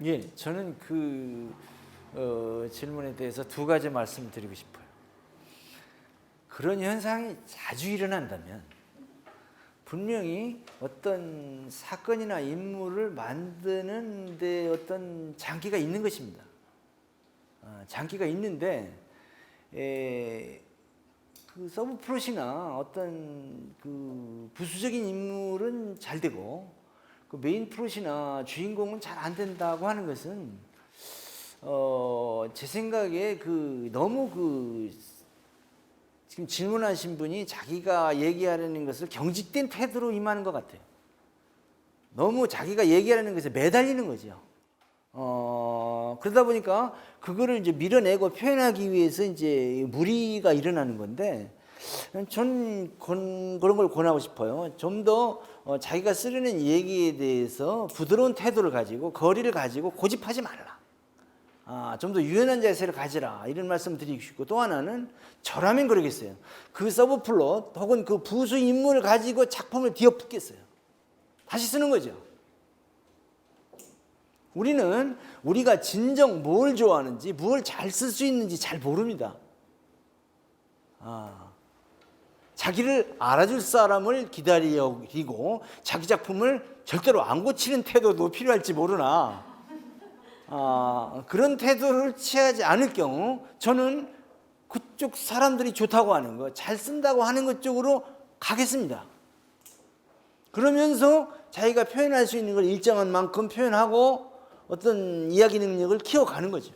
예, 저는 질문에 대해서 두 가지 말씀을 드리고 싶어요. 그런 현상이 자주 일어난다면 분명히 어떤 사건이나 인물을 만드는 데 어떤 장기가 있는 것입니다. 장기가 있는데 그 서브 플롯이나 어떤 그 부수적인 인물은 잘 되고 그 메인 플롯이나 주인공은 잘 안 된다고 하는 것은 제 생각에 너무 지금 질문하신 분이 자기가 얘기하려는 것을 경직된 태도로 임하는 것 같아요. 너무 자기가 얘기하려는 것에 매달리는 거죠. 그러다 보니까 그거를 이제 밀어내고 표현하기 위해서 이제 무리가 일어나는 건데, 전 그런 걸 권하고 싶어요. 좀 더 자기가 쓰려는 얘기에 대해서 부드러운 태도를 가지고 거리를 가지고 고집하지 말라. 좀 더 유연한 자세를 가지라, 이런 말씀 드리고 싶고, 또 하나는 저라면 그러겠어요. 그 서브 플롯 혹은 그 부수 인물을 가지고 작품을 뒤엎겠어요. 다시 쓰는 거죠. 우리가 진정 뭘 좋아하는지, 뭘 잘 쓸 수 있는지 잘 모릅니다. 자기를 알아줄 사람을 기다리고 자기 작품을 절대로 안 고치는 태도도 필요할지 모르나, 그런 태도를 취하지 않을 경우 저는 그쪽 사람들이 좋다고 하는 거, 잘 쓴다고 하는 것 쪽으로 가겠습니다. 그러면서 자기가 표현할 수 있는 걸 일정한 만큼 표현하고 어떤 이야기 능력을 키워가는 거죠.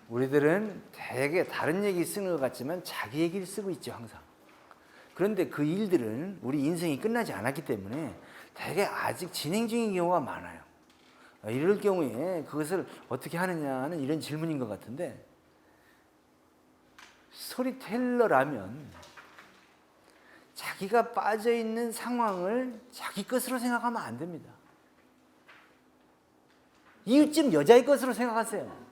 우리들은 되게 다른 얘기 쓰는 것 같지만 자기 얘기를 쓰고 있죠, 항상. 그런데 그 일들은 우리 인생이 끝나지 않았기 때문에 되게 아직 진행 중인 경우가 많아요. 이럴 경우에 그것을 어떻게 하느냐는 이런 질문인 것 같은데, 스토리텔러라면 자기가 빠져있는 상황을 자기 것으로 생각하면 안 됩니다. 이웃집 여자의 것으로 생각하세요.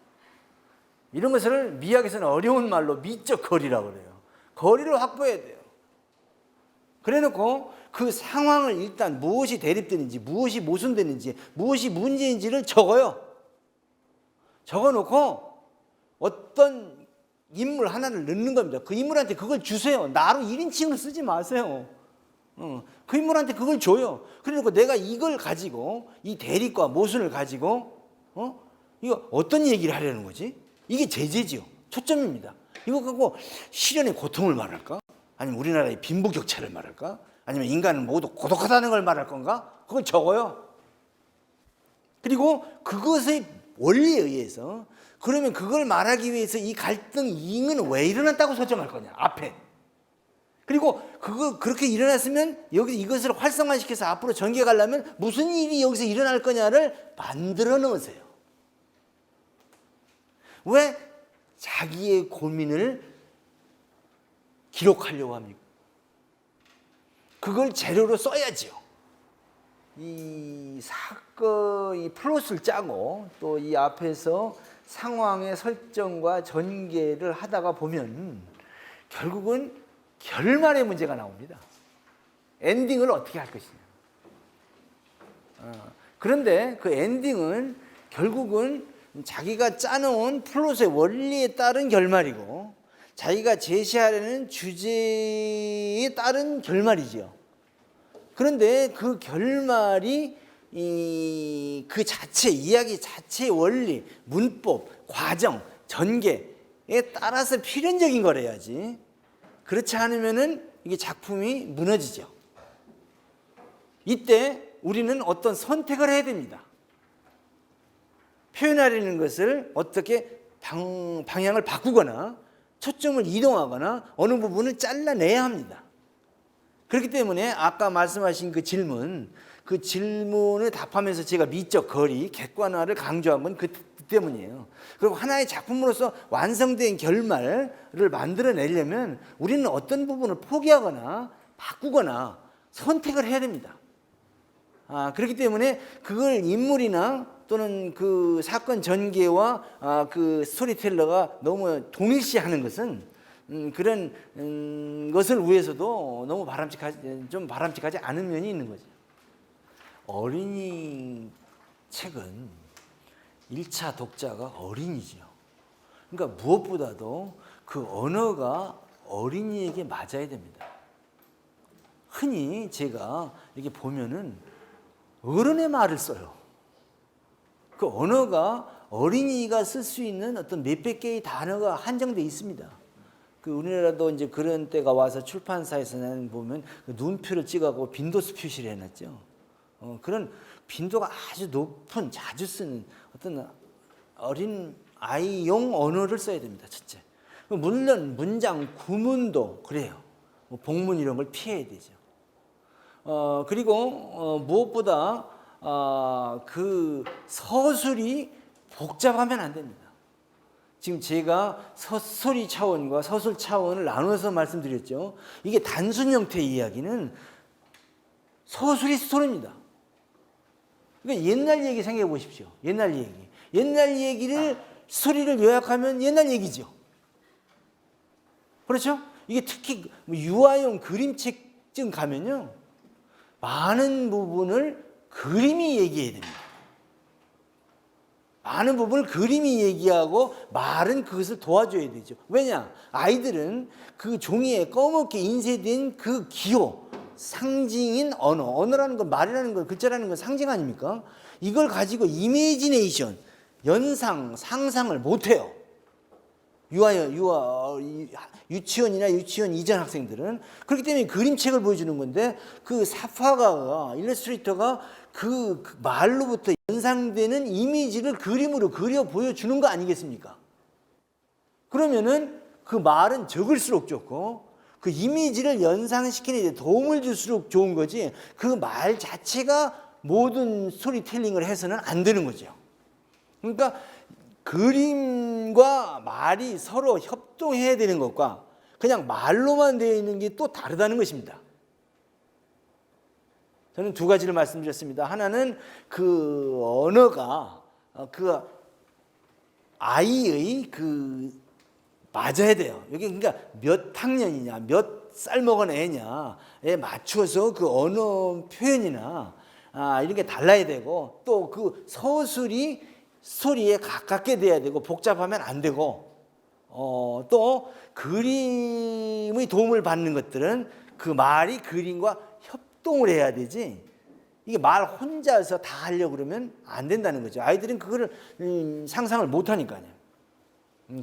이런 것을 미학에서는 어려운 말로 미적 거리라고 그래요. 거리를 확보해야 돼요. 그래놓고 그 상황을 일단 무엇이 대립되는지, 무엇이 모순되는지, 무엇이 문제인지를 적어요. 적어놓고 어떤 인물 하나를 넣는 겁니다. 그 인물한테 그걸 주세요. 나로 1인칭을 쓰지 마세요. 그 인물한테 그걸 줘요. 그래놓고 내가 이걸 가지고, 이 대립과 모순을 가지고 이거 어떤 얘기를 하려는 거지? 이게 제재지요. 초점입니다. 이거 갖고 시련의 고통을 말할까? 아니면 우리나라의 빈부격차를 말할까? 아니면 인간은 모두 고독하다는 걸 말할 건가? 그걸 적어요. 그리고 그것의 원리에 의해서, 그러면 그걸 말하기 위해서 이 갈등, 이익은 왜 일어났다고 설정할 거냐, 앞에. 그리고 그렇게 일어났으면 여기 이것을 활성화시켜서 앞으로 전개 가려면 무슨 일이 여기서 일어날 거냐를 만들어 놓으세요. 왜 자기의 고민을 기록하려고 합니까? 그걸 재료로 써야지요. 이 사건, 이 플롯을 짜고 또 이 앞에서 상황의 설정과 전개를 하다가 보면 결국은 결말의 문제가 나옵니다. 엔딩을 어떻게 할 것이냐. 그런데 그 엔딩은 결국은 자기가 짜놓은 플롯의 원리에 따른 결말이고, 자기가 제시하려는 주제에 따른 결말이죠. 그런데 그 결말이 그 자체, 이야기 자체의 원리, 문법, 과정, 전개에 따라서 필연적인 거래야지. 그렇지 않으면은 이게 작품이 무너지죠. 이때 우리는 어떤 선택을 해야 됩니다. 표현하려는 것을 어떻게 방향을 바꾸거나 초점을 이동하거나 어느 부분을 잘라내야 합니다. 그렇기 때문에 아까 말씀하신 그 질문을 답하면서 제가 미적 거리, 객관화를 강조한 건 그 때문이에요. 그리고 하나의 작품으로서 완성된 결말을 만들어내려면 우리는 어떤 부분을 포기하거나 바꾸거나 선택을 해야 됩니다. 그렇기 때문에 그걸 인물이나 또는 그 사건 전개와 그 스토리텔러가 너무 동일시하는 것은 그런 것을 위해서도 너무 바람직하지 않은 면이 있는 거죠. 어린이 책은 1차 독자가 어린이죠. 그러니까 무엇보다도 그 언어가 어린이에게 맞아야 됩니다. 흔히 제가 이렇게 보면은 어른의 말을 써요. 그 언어가 어린이가 쓸 수 있는 어떤 몇백 개의 단어가 한정되어 있습니다. 그 우리나라도 이제 그런 때가 와서 출판사에서는 보면 그 눈표를 찍어갖고 빈도수 표시를 해놨죠. 그런 빈도가 아주 높은 자주 쓰는 어떤 어린 아이용 언어를 써야 됩니다. 첫째. 물론 문장 구문도 그래요. 복문 이런 걸 피해야 되죠. 그리고 무엇보다 그 서술이 복잡하면 안 됩니다. 지금 제가 서술이 차원과 서술 차원을 나눠서 말씀드렸죠. 이게 단순 형태의 이야기는 서술이 스토리입니다. 그러니까 옛날 얘기 생각해 보십시오. 옛날 얘기. 옛날 얘기를 스토리를 요약하면 옛날 얘기죠. 그렇죠? 이게 특히 유아용 그림책쯤 가면요. 많은 부분을 그림이 얘기해야 됩니다. 많은 부분을 그림이 얘기하고 말은 그것을 도와줘야 되죠. 왜냐? 아이들은 그 종이에 검게 인쇄된 그 기호, 상징인 언어라는 건 말이라는 건 글자라는 건 상징 아닙니까? 이걸 가지고 이미지네이션, 연상, 상상을 못해요. 유치원이나 유치원 이전 학생들은. 그렇기 때문에 그림책을 보여주는 건데 그 사파가가 일러스트레이터가 그 말로부터 연상되는 이미지를 그림으로 그려 보여주는 거 아니겠습니까? 그러면은 그 말은 적을수록 좋고 그 이미지를 연상시키는 데 도움을 줄수록 좋은 거지 그 말 자체가 모든 스토리텔링을 해서는 안 되는 거죠. 그러니까 그림과 말이 서로 협동해야 되는 것과 그냥 말로만 되어 있는 게 또 다르다는 것입니다. 저는 두 가지를 말씀드렸습니다. 하나는 그 언어가 그 아이의 그 맞아야 돼요. 여기 그러니까 몇 학년이냐, 몇 살 먹은 애냐에 맞춰서 그 언어 표현이나 이런 게 달라야 되고 또 그 서술이 스토리에 가깝게 돼야 되고 복잡하면 안 되고 또 그림의 도움을 받는 것들은 그 말이 그림과 협동을 해야 되지 이게 말 혼자서 다 하려고 그러면 안 된다는 거죠. 아이들은 그거를 상상을 못 하니까요.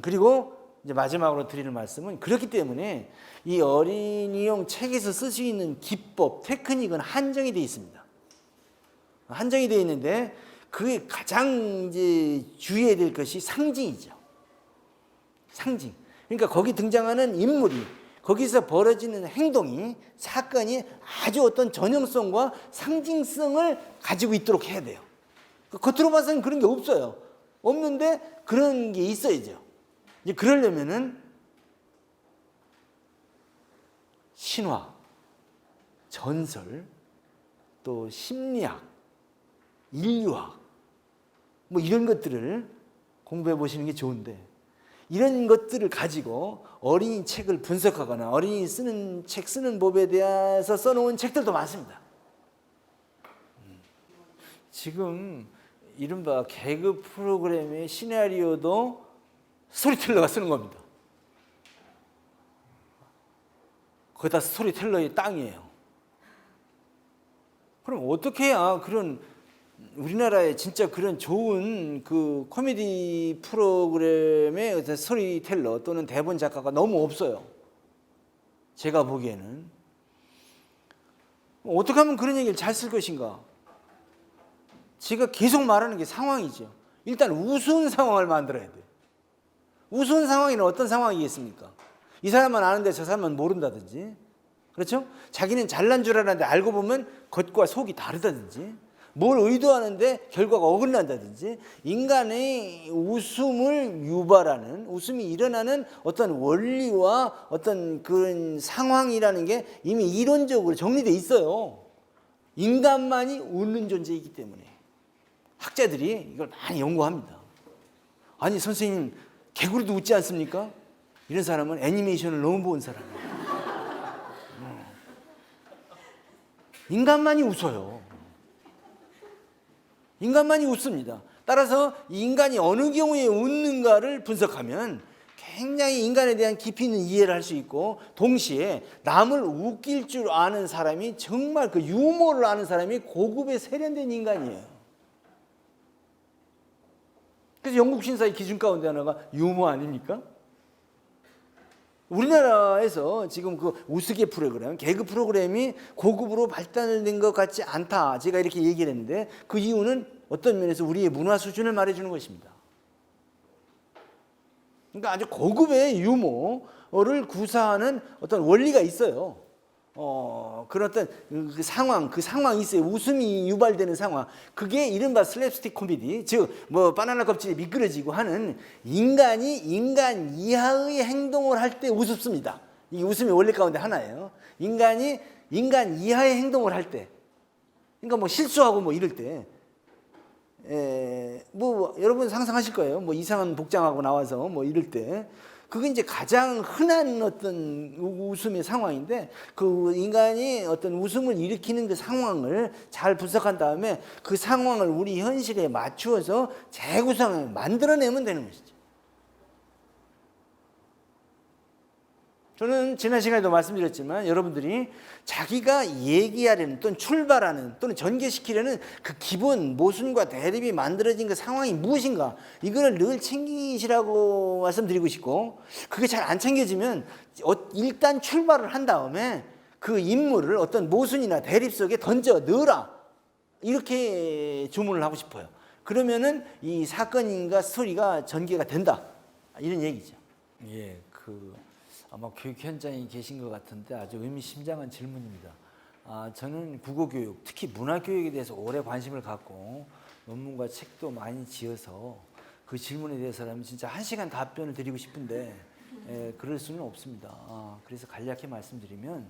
그리고 이제 마지막으로 드리는 말씀은 그렇기 때문에 이 어린이용 책에서 쓸 수 있는 기법, 테크닉은 한정이 되어 있습니다. 한정이 되어 있는데 그게 가장 이제 주의해야 될 것이 상징이죠. 상징. 그러니까 거기 등장하는 인물이 거기서 벌어지는 행동이 사건이 아주 어떤 전형성과 상징성을 가지고 있도록 해야 돼요. 겉으로 봐서는 그런 게 없어요. 없는데 그런 게 있어야죠. 이제 그러려면은 신화, 전설, 또 심리학, 인류학 뭐 이런 것들을 공부해 보시는 게 좋은데 이런 것들을 가지고 어린이 책을 분석하거나 어린이 쓰는 책 쓰는 법에 대해서 써놓은 책들도 많습니다. 지금 이른바 개그 프로그램의 시나리오도 스토리텔러가 쓰는 겁니다. 거기다 스토리텔러의 땅이에요. 그럼 어떻게 해야 그런 우리나라에 진짜 그런 좋은 그 코미디 프로그램의 어떤 스토리텔러 또는 대본 작가가 너무 없어요. 제가 보기에는. 어떻게 하면 그런 얘기를 잘 쓸 것인가? 제가 계속 말하는 게 상황이죠. 일단 우스운 상황을 만들어야 돼요. 우스운 상황에는 어떤 상황이겠습니까? 이 사람은 아는데 저 사람은 모른다든지, 그렇죠? 자기는 잘난 줄 알았는데 알고 보면 겉과 속이 다르다든지, 뭘 의도하는데 결과가 어긋난다든지, 인간의 웃음을 유발하는, 웃음이 일어나는 어떤 원리와 어떤 그런 상황이라는 게 이미 이론적으로 정리되어 있어요. 인간만이 웃는 존재이기 때문에 학자들이 이걸 많이 연구합니다. 아니 선생님 개구리도 웃지 않습니까? 이런 사람은 애니메이션을 너무 본 사람이에요. 인간만이 웃어요. 인간만이 웃습니다. 따라서 인간이 어느 경우에 웃는가를 분석하면 굉장히 인간에 대한 깊이 있는 이해를 할 수 있고, 동시에 남을 웃길 줄 아는 사람이, 정말 그 유머를 아는 사람이 고급에 세련된 인간이에요. 그래서 영국 신사의 기준 가운데 하나가 유머 아닙니까? 우리나라에서 지금 그 우스개 프로그램, 개그 프로그램이 고급으로 발달된 것 같지 않다, 제가 이렇게 얘기를 했는데, 그 이유는 어떤 면에서 우리의 문화 수준을 말해주는 것입니다. 그러니까 아주 고급의 유머를 구사하는 어떤 원리가 있어요. 그런 어떤 그 상황이 있어요. 웃음이 유발되는 상황. 그게 이른바 슬랩스틱 코미디, 즉 뭐 바나나 껍질이 미끄러지고 하는, 인간이 인간 이하의 행동을 할 때 우습습니다. 이게 웃음의 원리 가운데 하나예요. 인간이 인간 이하의 행동을 할 때, 그러니까 뭐 실수하고 뭐 이럴 때, 뭐 여러분 상상하실 거예요. 뭐 이상한 복장하고 나와서 뭐 이럴 때, 그게 이제 가장 흔한 어떤 웃음의 상황인데, 그 인간이 어떤 웃음을 일으키는 그 상황을 잘 분석한 다음에 그 상황을 우리 현실에 맞추어서 재구성을 만들어내면 되는 것이죠. 저는 지난 시간에도 말씀드렸지만, 여러분들이 자기가 얘기하려는 또는 출발하는 또는 전개시키려는 그 기본 모순과 대립이 만들어진 그 상황이 무엇인가, 이거를 늘 챙기시라고 말씀드리고 싶고, 그게 잘 안 챙겨지면 일단 출발을 한 다음에 그 인물을 어떤 모순이나 대립 속에 던져 넣어라, 이렇게 주문을 하고 싶어요. 그러면은 이 사건인가 스토리가 전개가 된다, 이런 얘기죠. 아마 교육 현장에 계신 것 같은데 아주 의미심장한 질문입니다. 저는 국어교육, 특히 문화교육에 대해서 오래 관심을 갖고 논문과 책도 많이 지어서 그 질문에 대해서라면 진짜 1시간 답변을 드리고 싶은데 그럴 수는 없습니다. 그래서 간략히 말씀드리면,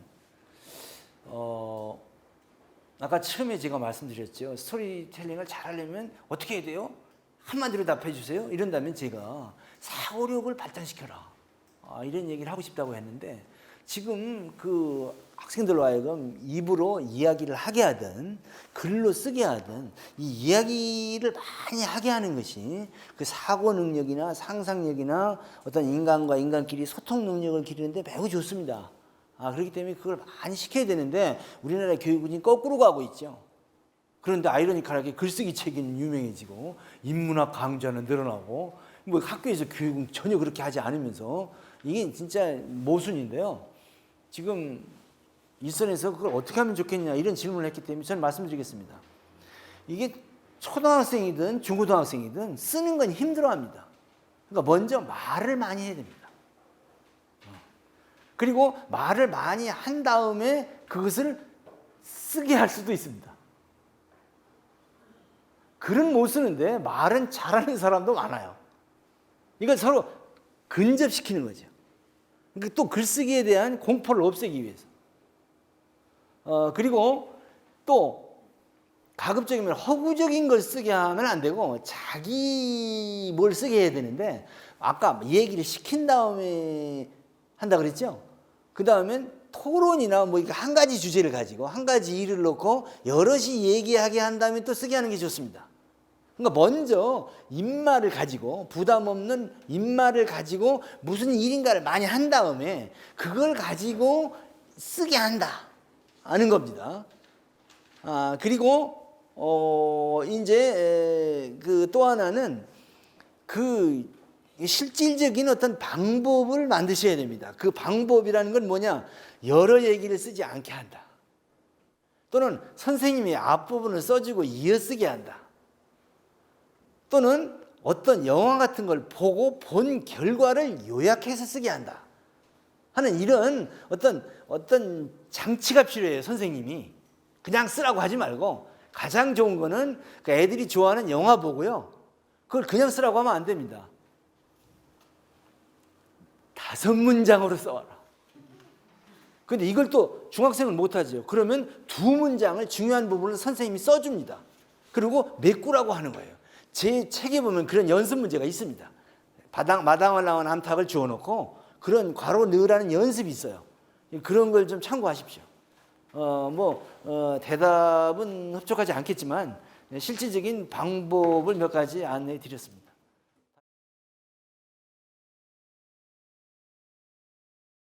아까 처음에 제가 말씀드렸죠. 스토리텔링을 잘하려면 어떻게 해야 돼요? 한마디로 답해 주세요. 이런다면 제가 사고력을 발전시켜라, 이런 얘기를 하고 싶다고 했는데, 지금 그 학생들로 하여금 입으로 이야기를 하게 하든 글로 쓰게 하든 이 이야기를 많이 하게 하는 것이 그 사고 능력이나 상상력이나 어떤 인간과 인간끼리 소통 능력을 기르는데 매우 좋습니다. 그렇기 때문에 그걸 많이 시켜야 되는데, 우리나라 교육은 거꾸로 가고 있죠. 그런데 아이러니컬하게 글쓰기 책은 유명해지고 인문학 강좌는 늘어나고, 뭐 학교에서 교육은 전혀 그렇게 하지 않으면서, 이게 진짜 모순인데요. 지금 일선에서 그걸 어떻게 하면 좋겠냐, 이런 질문을 했기 때문에 저는 말씀드리겠습니다. 이게 초등학생이든 중고등학생이든 쓰는 건 힘들어합니다. 그러니까 먼저 말을 많이 해야 됩니다. 그리고 말을 많이 한 다음에 그것을 쓰게 할 수도 있습니다. 글은 못 쓰는데 말은 잘하는 사람도 많아요. 이걸 서로 근접시키는 거죠. 그러니까 또 글쓰기에 대한 공포를 없애기 위해서. 그리고 또 가급적이면 허구적인 걸 쓰게 하면 안 되고, 자기 뭘 쓰게 해야 되는데, 아까 얘기를 시킨 다음에 한다 그랬죠? 그 다음엔 토론이나 뭐 한 가지 주제를 가지고 한 가지 일을 놓고 여럿이 얘기하게 한 다음에 또 쓰게 하는 게 좋습니다. 그러니까 먼저 입말을 가지고, 부담 없는 입말을 가지고 무슨 일인가를 많이 한 다음에 그걸 가지고 쓰게 한다 하는 겁니다. 그리고 이제 그 또 하나는 그 실질적인 어떤 방법을 만드셔야 됩니다. 그 방법이라는 건 뭐냐? 여러 얘기를 쓰지 않게 한다. 또는 선생님이 앞부분을 써주고 이어쓰게 한다. 또는 어떤 영화 같은 걸 보고 본 결과를 요약해서 쓰게 한다 하는 이런 어떤 장치가 필요해요. 선생님이 그냥 쓰라고 하지 말고, 가장 좋은 거는 애들이 좋아하는 영화 보고요, 그걸 그냥 쓰라고 하면 안 됩니다. 5문장으로 써와라. 근데 이걸 또 중학생은 못하죠. 그러면 2문장을 중요한 부분을 선생님이 써줍니다. 그리고 메꾸라고 하는 거예요. 제 책에 보면 그런 연습 문제가 있습니다. 마당을 나온 암탉을 주워놓고 그런 괄호 넣으라는 연습이 있어요. 그런 걸 좀 참고하십시오. 대답은 흡족하지 않겠지만 실질적인 방법을 몇 가지 안내해 드렸습니다.